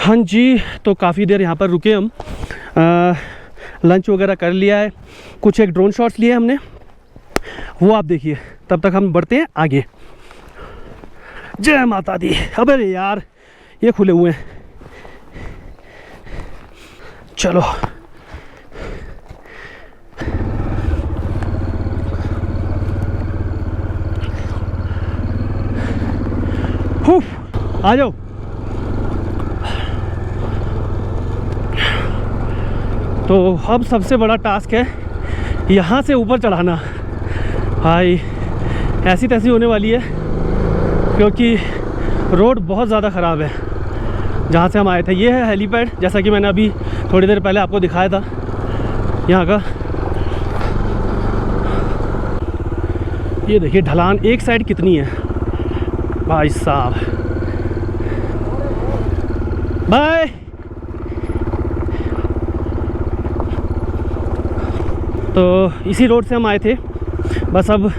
हाँ जी, तो काफ़ी देर यहाँ पर रुके हम, लंच वगैरह कर लिया है, कुछ एक ड्रोन शॉट्स लिए हमने, वो आप देखिए। तब तक हम बढ़ते हैं आगे। जय माता दी। अबे यार ये खुले हुए हैं, चलो। आ जाओ। तो अब सबसे बड़ा टास्क है यहाँ से ऊपर चढ़ाना। भाई ऐसी तैसी होने वाली है, क्योंकि रोड बहुत ज़्यादा ख़राब है जहाँ से हम आए थे। ये है हेलीपैड, जैसा कि मैंने अभी थोड़ी देर पहले आपको दिखाया था यहाँ का। ये देखिए ढलान एक साइड कितनी है भाई साहब। बाय। तो इसी रोड से हम आए थे। बस अब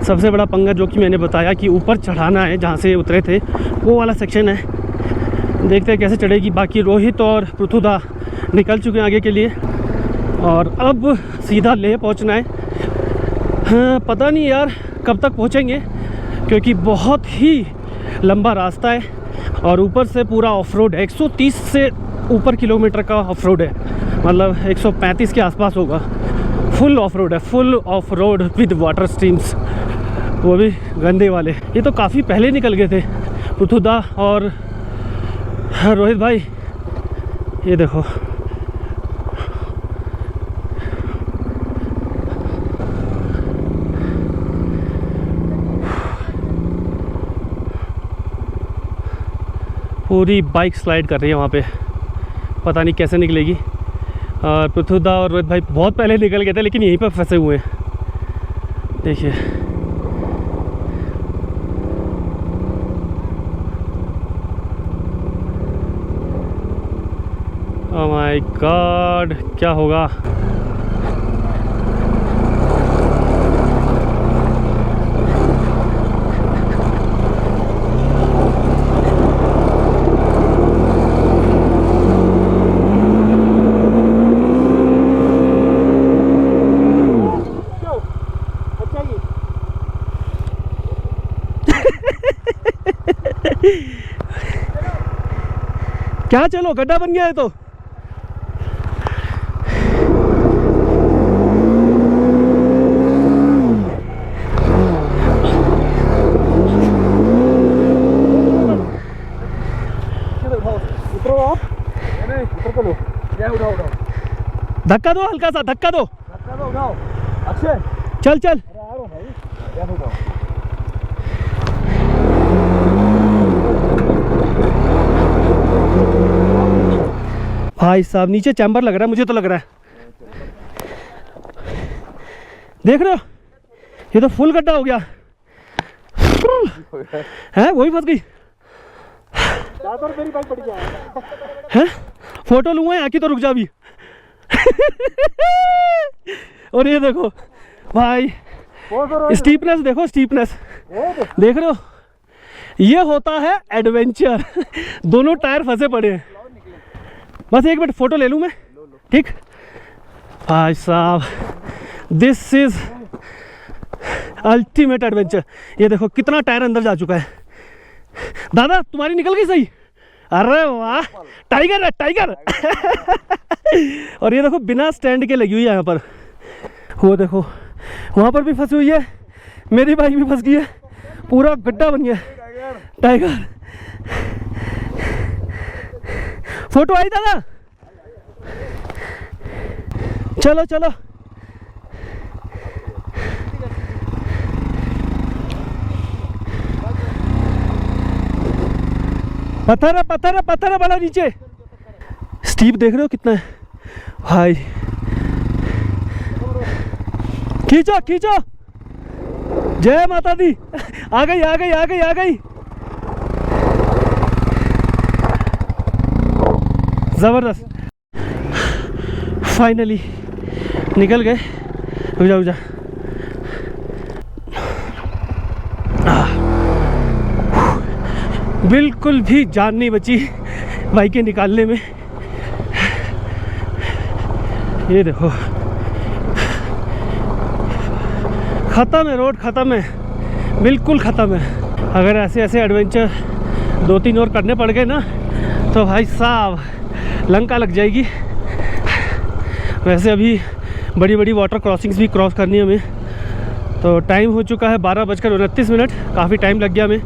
सबसे बड़ा पंगा जो कि मैंने बताया कि ऊपर चढ़ाना है, जहाँ से उतरे थे वो वाला सेक्शन है। देखते हैं कैसे चढ़ेगी। बाकी रोहित और पृथुदा निकल चुके हैं आगे के लिए, और अब सीधा लेह पहुँचना है। हाँ, पता नहीं यार कब तक पहुँचेंगे, क्योंकि बहुत ही लंबा रास्ता है और ऊपर से पूरा ऑफ रोड है। 130 से ऊपर किलोमीटर का ऑफ रोड है, मतलब 135 के आसपास होगा। फुल ऑफ रोड है, full of road with water streams, वो भी गंदे वाले। ये तो काफ़ी पहले निकल गए थे पृथुदा और रोहित भाई। ये देखो पूरी बाइक स्लाइड कर रही है वहाँ पे, पता नहीं कैसे निकलेगी। और पृथुदा और रोहित भाई बहुत पहले निकल गए थे, लेकिन यहीं पर फंसे हुए हैं। देखिए ओह माय गॉड, क्या होगा। क्या चलो, गड्ढा बन गया है तो। धक्का दो, हल्का सा धक्का दो। अक्षय चल चल। भाई साहब नीचे चैम्बर लग रहा है, मुझे तो लग रहा है। देख रहे हो, ये तो फुल गड्ढा हो गया है। वही फंस गई है। फोटो लूंगा यहाँ की, तो रुक जा अभी। और ये देखो भाई, स्टीपनेस देखो, स्टीपनेस देख रहे हो। ये होता है एडवेंचर। दोनों टायर फंसे पड़े हैं। बस एक मिनट फोटो ले लूँ मैं, ठीक। भाई साहब दिस इज अल्टीमेट एडवेंचर। ये देखो कितना टायर अंदर जा चुका है। दादा तुम्हारी निकल गई सही। अरे वाह, टाइगर है टाइगर। और ये देखो बिना स्टैंड के लगी हुई है यहाँ पर। वो देखो वहाँ पर भी फंसी हुई है, मेरी बाइक भी फंस गई है, पूरा गड्ढा बन गया। टाइगर फोटो आई दादा। चलो चलो पत्थर है, पत्थर है, पत्थर है वाला नीचे। स्टीप देख रहे हो कितना है भाई। खींचो खींचो। जय माता दी। आ गई आ गई आ गई आ गई। जबरदस्त, फाइनली निकल गए। रुक जा रुक जा। बिल्कुल भी जान नहीं बची। बाइकें निकालने में। ये देखो ख़त्म है, रोड ख़त्म है, बिल्कुल ख़त्म है। अगर ऐसे ऐसे एडवेंचर 2-3 और करने पड़ गए ना तो भाई साहब लंका लग जाएगी। वैसे अभी बड़ी बड़ी वाटर क्रॉसिंग्स भी क्रॉस करनी है हमें। तो टाइम हो चुका है 12:29, काफ़ी टाइम लग गया हमें।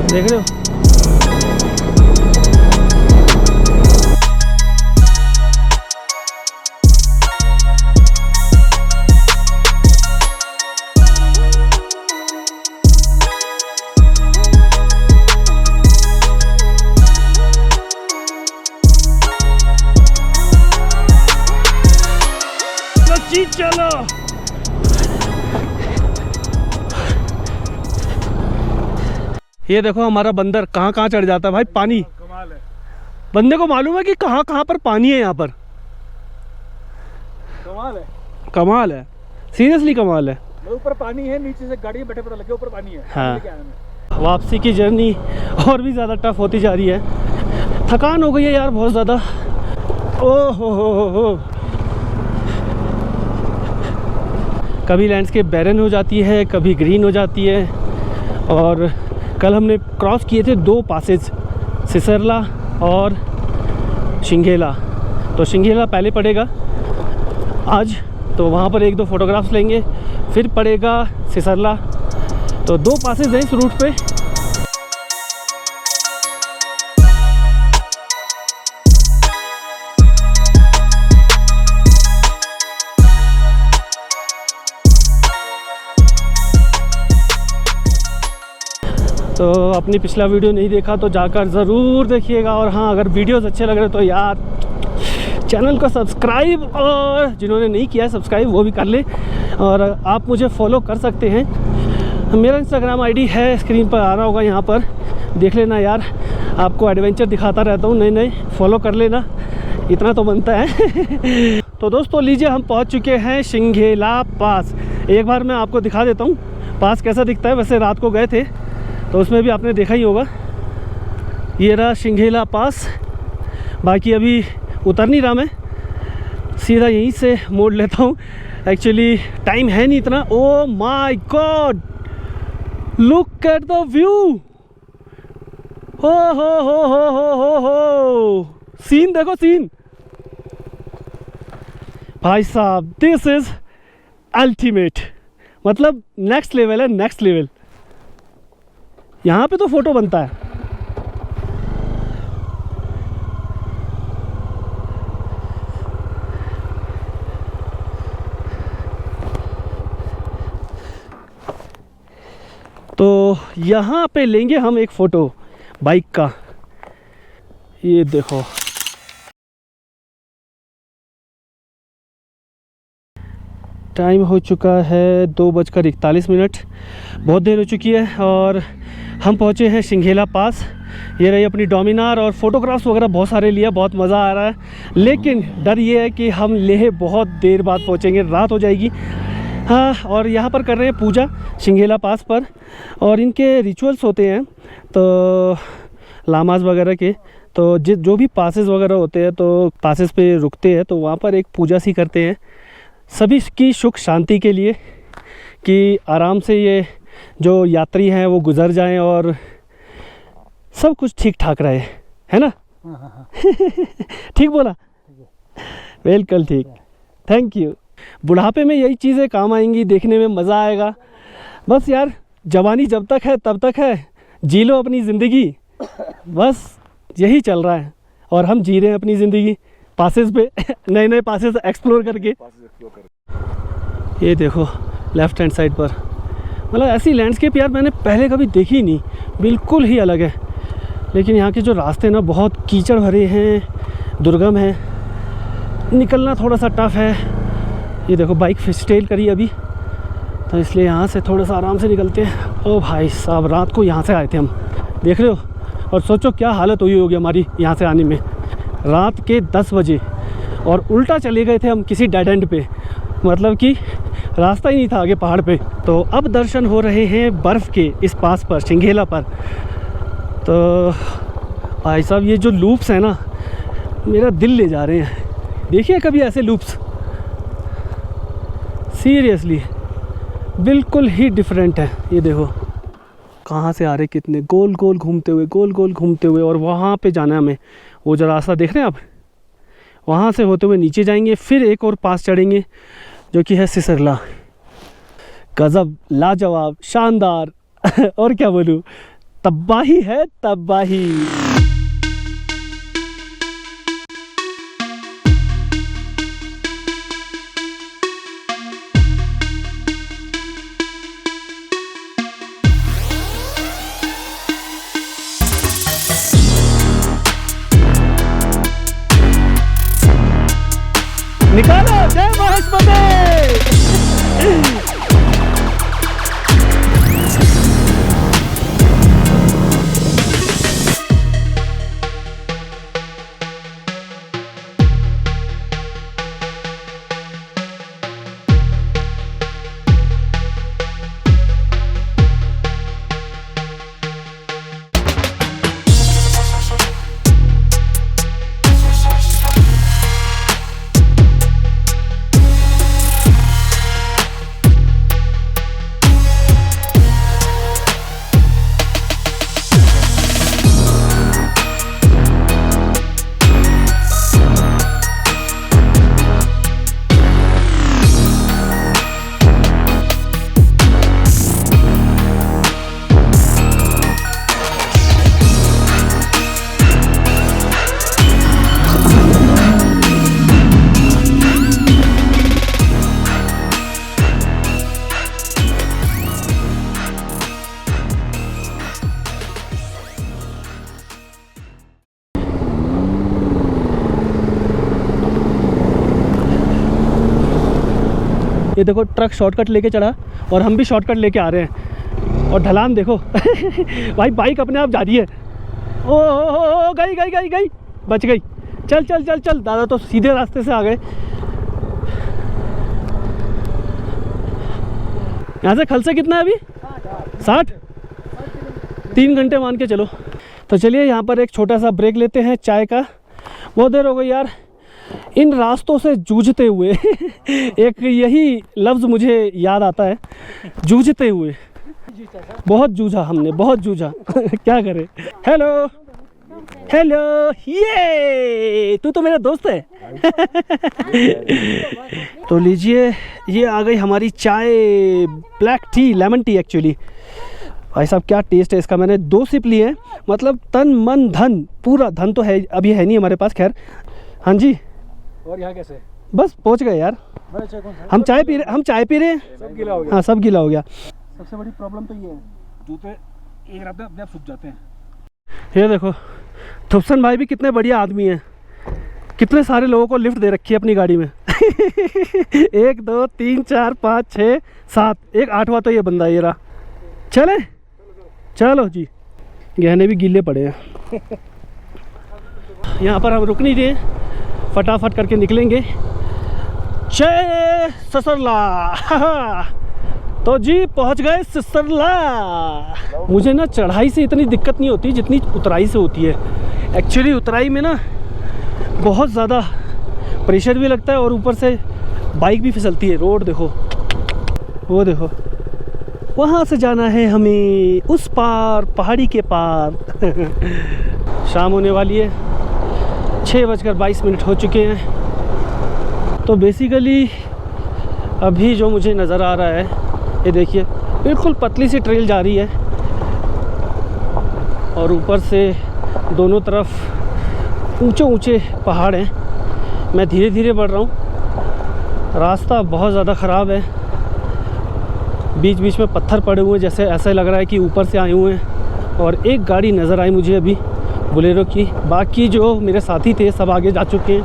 देख रहे हो चलो ये देखो हमारा बंदर कहाँ कहाँ चढ़ जाता है भाई। पानी कमाल है, बंदे को मालूम है कि कहाँ कहाँ पर पानी है। यहाँ पर कमाल है, कमाल है, सीरियसली कमाल है। ऊपर पानी है, नीचे से गाड़ी में बैठे पता लगे ऊपर पानी है। हाँ, वापसी की जर्नी और भी ज़्यादा टफ होती जा रही है। थकान हो गई है यार बहुत ज़्यादा। ओ हो कभी लैंडस्केप बैरन हो जाती है, कभी ग्रीन हो जाती है। और कल हमने क्रॉस किए थे 2 पासेज, सिसरला और शिंघेला। तो शिंघेला पहले पड़ेगा आज, तो वहाँ पर 1-2 फोटोग्राफ्स लेंगे, फिर पड़ेगा सिसरला। तो 2 पासेज हैं इस रूट पे। तो अपनी पिछला वीडियो नहीं देखा तो जाकर ज़रूर देखिएगा। और हाँ, अगर वीडियोस अच्छे लग रहे तो यार चैनल को सब्सक्राइब, और जिन्होंने नहीं किया है सब्सक्राइब वो भी कर ले। और आप मुझे फॉलो कर सकते हैं, मेरा इंस्टाग्राम आईडी है, स्क्रीन पर आ रहा होगा, यहाँ पर देख लेना यार। आपको एडवेंचर दिखाता रहता हूँ नए नए, फॉलो कर लेना, इतना तो बनता है। तो दोस्तों लीजिए, हम पहुँच चुके हैं शिंघेला पास। एक बार मैं आपको दिखा देता हूँ पास कैसा दिखता है। वैसे रात को गए थे तो उसमें भी आपने देखा ही होगा। ये रहा शिंघेला पास। बाकी अभी उतर नहीं रहा मैं, सीधा यहीं से मोड़ लेता हूँ। एक्चुअली टाइम है नहीं इतना। Oh my God, look at the view. हो सीन देखो, सीन भाई साहब, दिस इज अल्टीमेट। मतलब नेक्स्ट लेवल है, नेक्स्ट लेवल। यहाँ पे तो फोटो बनता है। तो यहाँ पे लेंगे हम एक फ़ोटो बाइक का। ये देखो, टाइम हो चुका है 2:41। बहुत देर हो चुकी है और हम पहुँचे हैं शिंघेला पास। ये रही अपनी डोमिनार, और फ़ोटोग्राफ्स वगैरह बहुत सारे लिए, बहुत मज़ा आ रहा है। लेकिन डर ये है कि हम लेह बहुत देर बाद पहुँचेंगे, रात हो जाएगी। हाँ, और यहाँ पर कर रहे हैं पूजा शिंघेला पास पर, और इनके रिचुअल्स होते हैं तो लामाज वगैरह के। तो जो भी पासेस वगैरह होते हैं तो पासेस पे रुकते हैं, तो वहाँ पर एक पूजा सी करते हैं सभी की सुख शांति के लिए, कि आराम से ये जो यात्री हैं वो गुज़र जाएं और सब कुछ ठीक ठाक रहे, है ना? ठीक बोला? बिल्कुल ठीक, थैंक यू। बुढ़ापे में यही चीज़ें काम आएंगी, देखने में मज़ा आएगा। बस यार, जवानी जब तक है तब तक है, जी लो अपनी ज़िंदगी, बस यही चल रहा है। और हम जी रहे हैं अपनी ज़िंदगी पासेस पे, नए नए पासेस एक्सप्लोर करके। ये देखो लेफ़्ट हैंड साइड पर, मतलब ऐसी लैंडस्केप यार मैंने पहले कभी देखी नहीं, बिल्कुल ही अलग है। लेकिन यहाँ के जो रास्ते ना बहुत कीचड़ भरे हैं, दुर्गम है, निकलना थोड़ा सा टफ़ है। ये देखो बाइक फिस्टेल करी अभी, तो इसलिए यहाँ से थोड़ा सा आराम से निकलते हैं। ओ भाई साहब, रात को यहाँ से आए थे हम, देख रहे हो, और सोचो क्या हालत हुई होगी हमारी यहाँ से आने में। रात के 10 बजे और उल्टा चले गए थे हम किसी डेड एंड पे, मतलब कि रास्ता ही नहीं था आगे पहाड़ पे। तो अब दर्शन हो रहे हैं बर्फ़ के इस पास पर, सिंघेला पर। तो भाई साहब ये जो लूप्स हैं ना, मेरा दिल ले जा रहे हैं। देखिए कभी ऐसे लूप्स, सीरियसली बिल्कुल ही डिफरेंट है। ये देखो कहाँ से आ रहे, कितने गोल गोल घूमते हुए, गोल गोल घूमते हुए। और वहाँ पे जाना है हमें, वो जो रास्ता देख रहे हैं आप, वहाँ से होते हुए नीचे जाएंगे, फिर एक और पास चढ़ेंगे जो कि है सिसरला। गज़ब, लाजवाब, शानदार और क्या बोलूँ, तबाही है तबाही। निकालो जय महेशमती। ये देखो ट्रक शॉर्टकट लेके चढ़ा और हम भी शॉर्टकट लेके आ रहे हैं। और ढलान देखो भाई, बाइक अपने आप जा रही है। ओ गई गई गई गई, बच गई। चल चल चल चल, दादा तो सीधे रास्ते से आ गए। यहाँ से खलसे कितना है अभी? 60, 3 घंटे मान के चलो। तो चलिए यहाँ पर एक छोटा सा ब्रेक लेते हैं चाय का। बहुत देर हो गई यार इन रास्तों से जूझते हुए एक यही लफ्ज़ मुझे याद आता है, जूझते हुए। बहुत जूझा हमने, बहुत जूझा क्या करें। हेलो हेलो, ये तू तो मेरा दोस्त है तो लीजिए, ये आ गई हमारी चाय, black T, lemon tea actually. भाई साहब क्या टेस्ट है इसका। मैंने 2 सिप लिए हैं, मतलब तन मन धन, पूरा धन तो है अभी है नहीं हमारे पास, खैर। हाँ जी। और यहाँ कैसे? बस पहुँच गए यार। हम चाय पी रहे हैं। सब गीला हो गया। हाँ सब गीला हो गया। सबसे बड़ी प्रॉब्लम तो ये है, जूते एक रात में अपने आप सूख जाते हैं। ये देखो थुप्सन भाई भी कितने बढ़िया आदमी हैं, कितने सारे लोगों को लिफ्ट दे रखी है अपनी गाड़ी में 1 2 3 4 5 6 7, एक 8वां तो ये बंदा, ये रहा। चले चलो जी, गहने भी गीले पड़े हैं यहाँ पर हम रुक नहीं रहे, फटाफट करके निकलेंगे। जय ससरला तो जी पहुंच गए सिसरला। मुझे ना चढ़ाई से इतनी दिक्कत नहीं होती जितनी उतराई से होती है। एक्चुअली उतराई में ना बहुत ज़्यादा प्रेशर भी लगता है और ऊपर से बाइक भी फिसलती है। रोड देखो, वो देखो, वहाँ से जाना है हमें उस पार, पहाड़ी के पार शाम होने वाली है, 6:22 हो चुके हैं। तो बेसिकली अभी जो मुझे नज़र आ रहा है, ये देखिए बिल्कुल पतली सी ट्रेल जा रही है और ऊपर से दोनों तरफ ऊंचे ऊंचे पहाड़ हैं। मैं धीरे धीरे बढ़ रहा हूँ, रास्ता बहुत ज़्यादा ख़राब है, बीच बीच में पत्थर पड़े हुए, जैसे ऐसा लग रहा है कि ऊपर से आए हुए हैं। और एक गाड़ी नज़र आई मुझे अभी बोलेरो की, बाकी जो मेरे साथी थे सब आगे जा चुके हैं।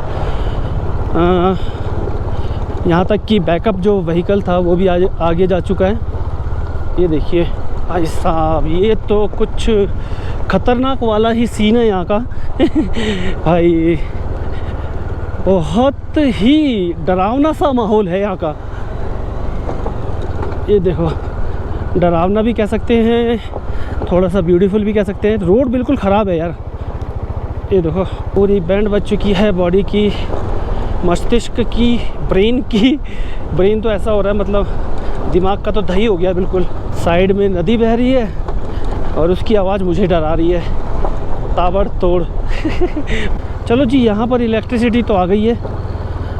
यहाँ तक कि बैकअप जो व्हीकल था वो भी आगे जा चुका है। ये देखिए भाई साहब, ये तो कुछ खतरनाक वाला ही सीन है यहाँ का भाई बहुत ही डरावना सा माहौल है यहाँ का। ये देखो, डरावना भी कह सकते हैं, थोड़ा सा ब्यूटीफुल भी कह सकते हैं। रोड बिल्कुल ख़राब है यार। ये देखो, पूरी बैंड बज चुकी है बॉडी की, मस्तिष्क की, ब्रेन की। ब्रेन तो ऐसा हो रहा है, मतलब दिमाग का तो दही हो गया बिल्कुल। साइड में नदी बह रही है और उसकी आवाज़ मुझे डरा रही है ताबड़तोड़। चलो जी, यहाँ पर इलेक्ट्रिसिटी तो आ गई है,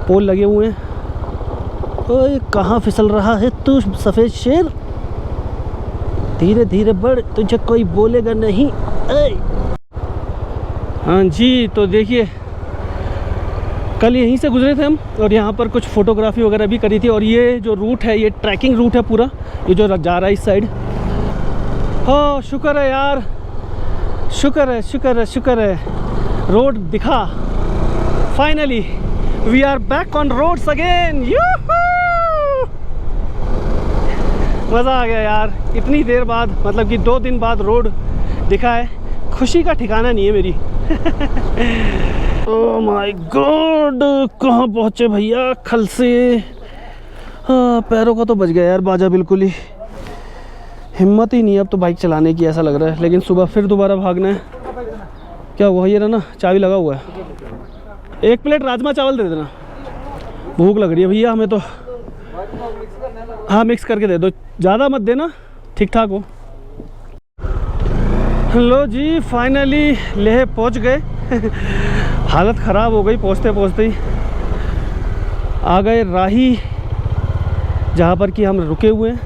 पोल लगे हुए हैं। ओए कहाँ फिसल रहा है तू सफ़ेद शेर? धीरे धीरे बढ़, तुझे कोई बोलेगा नहीं। ऐ। हाँ जी, तो देखिए, कल यहीं से गुजरे थे हम और यहाँ पर कुछ फ़ोटोग्राफी वगैरह भी करी थी। और ये जो रूट है, ये ट्रैकिंग रूट है पूरा, ये जो जा रहा है इस साइड। हो शुक्र है यार, शुक्र है, शुक्र है, शुक्र है, रोड दिखा। Finally we are back on roads again. मज़ा आ गया यार, इतनी देर बाद, मतलब कि 2 दिन बाद रोड दिखा है। खुशी का ठिकाना नहीं है मेरी। ओह माय गॉड, कहाँ पहुँचे भैया खल से। हाँ, पैरों का तो बच गया यार बाजा बिल्कुल ही। हिम्मत ही नहीं है अब तो बाइक चलाने की, ऐसा लग रहा है। लेकिन सुबह फिर दोबारा भागना है। क्या हुआ, ये रहा ना, चाबी लगा हुआ है। 1 प्लेट राजमा चावल दे देना, भूख लग रही है भैया हमें तो। हाँ, मिक्स करके दे दो, ज़्यादा मत देना, ठीक ठाक हो। लो जी, फाइनली लेह पहुंच गए। हालत ख़राब हो गई पहुंचते पहुंचते ही। आ गए राही, जहाँ पर कि हम रुके हुए हैं।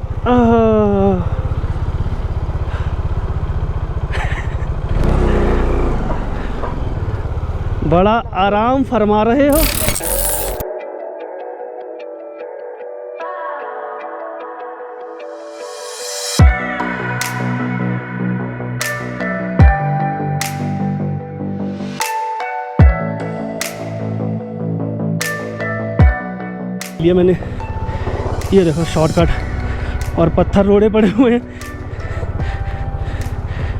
बड़ा आराम फरमा रहे हो। लिए मैंने, ये देखो शॉर्टकट, और पत्थर रोड़े पड़े हुए हैं।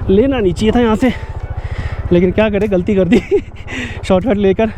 लेना नहीं चाहिए था यहाँ से, लेकिन क्या करें, गलती कर दी। शॉर्टकट लेकर